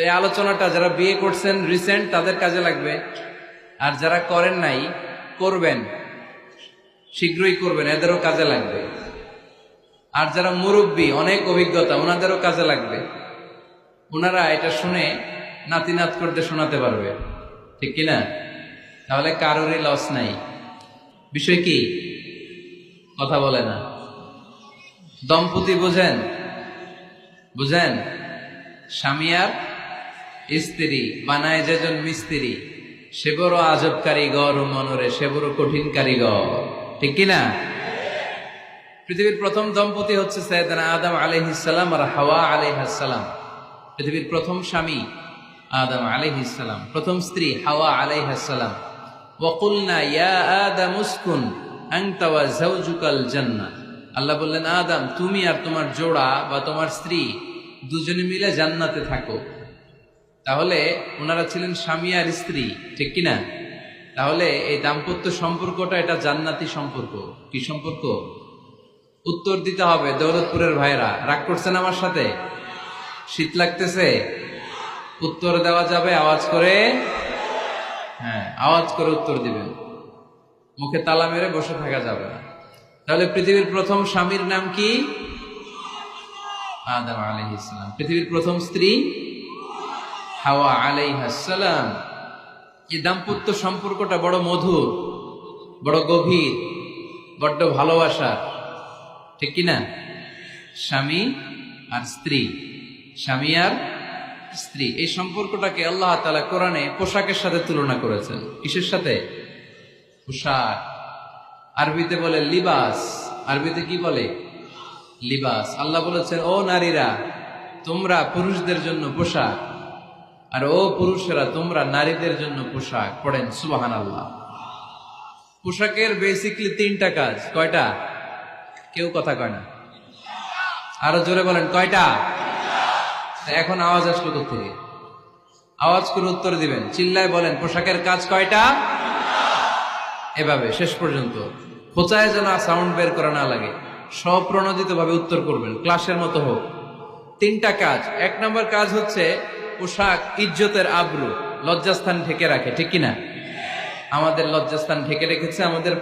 এই আলোচনাটা যারা বিয়ে করছেন রিসেন্ট তাদের কাজে লাগবে, আর যারা করেন নাই করবেন, শীঘ্রই করবেন, এদেরও কাজে লাগবে। আর যারা মুরব্বী অনেক অভিজ্ঞতা ওনাদেরও কাজে লাগবে, ওনারা এটা শুনে নাতি নাত করতে শোনাতে পারবে, ঠিক কিনা? তাহলে কারোরই লস নাই। বিষয় কি? কথা বলে না। দম্পতি বুঝেন? বুঝেন? স্বামী আর স্ত্রী বানায় যেজন মিস্ত্রি, সে বড় আজব কারিগর ও মনরে সে বড় কঠিন কারিগর, ঠিক কিনা? পৃথিবীর প্রথম দম্পতি হচ্ছে সাইয়েদনা আদম আলাইহিস সালাম আর হাওয়া আলাইহাস সালাম। পৃথিবীর প্রথম স্বামী আদম আলাইহিস সালাম, প্রথম স্ত্রী হাওয়া আলাইহাস সালাম। ওয়া কুলনা ইয়া আদম উসকুন আনতা ওয়া যাওজুকাল জান্নাহ। আল্লাহ বললেন, আদম তুমি আর তোমার জোড়া বা তোমার স্ত্রী দুজনে মিলে জান্নাতে থাকো। তাহলে ওনারা ছিলেন স্বামী আর স্ত্রী, ঠিক কিনা? তাহলে এই দাম্পত্য সম্পর্কটা এটা জান্নাতি সম্পর্ক। কি সম্পর্ক? উত্তর দিতে হবে। দৌলতপুরের ভাইরা রাগ করছেন আমার সাথে? শীত লাগতেছে? উত্তর দেওয়া যাবে আওয়াজ করে? হ্যাঁ, আওয়াজ করে উত্তর দিবেন, মুখে তালা মেরে বসে থাকা যাবে না। তাহলে পৃথিবীর প্রথম স্বামীর নাম কি? আদম আলাইহিস সালাম। পৃথিবীর প্রথম স্ত্রী হাওয়া আলাইহাস সালাম। এই দাম্পত্য সম্পর্কটা বড় মধুর, বড় গভীর, বড্ড ভালোবাসা, ঠিক কিনা? স্বামী আর স্ত্রী, স্বামী আর স্ত্রী, এই সম্পর্কটাকে আল্লাহ তাআলা কোরআনে পোশাকের সাথে তুলনা করেছেন। কিসের সাথে? পোশাক। আরবিতে বলে লিবাস। আরবিতে কি বলে? লিবাস। আল্লাহ বলেছেন, ও নারীরা তোমরা পুরুষদের জন্য পোশাক, আর ও পুরুষেরা তোমরা নারীদের জন্য পোশাক। পড়েন সুবহানাল্লাহ। পোশাকের বেসিকলি তিনটা কাজ। কয়টা? কেউ কথা কয় না, আরো জোরে বলেন কয়টা? এখন আওয়াজ আসলো কোথেকে? আওয়াজ করে উত্তর দিবেন, চিল্লায় বলেন পোশাকের কাজ কয়টা? এভাবে শেষ পর্যন্ত খোঁচায় যেন সাউন্ড বের করা না লাগে, স্বপ্রণোদিত ভাবে উত্তর করবেন, ক্লাসের মতো হোক। তিনটা কাজ। এক নম্বর কাজ হচ্ছে পোশাক ইজ্জতের আবরু, লজ্জাস্থান ঢেকে রাখে, ঠিক কিনা? আমাদের লজ্জাস্থান ঢেকে রেখেছে আমাদের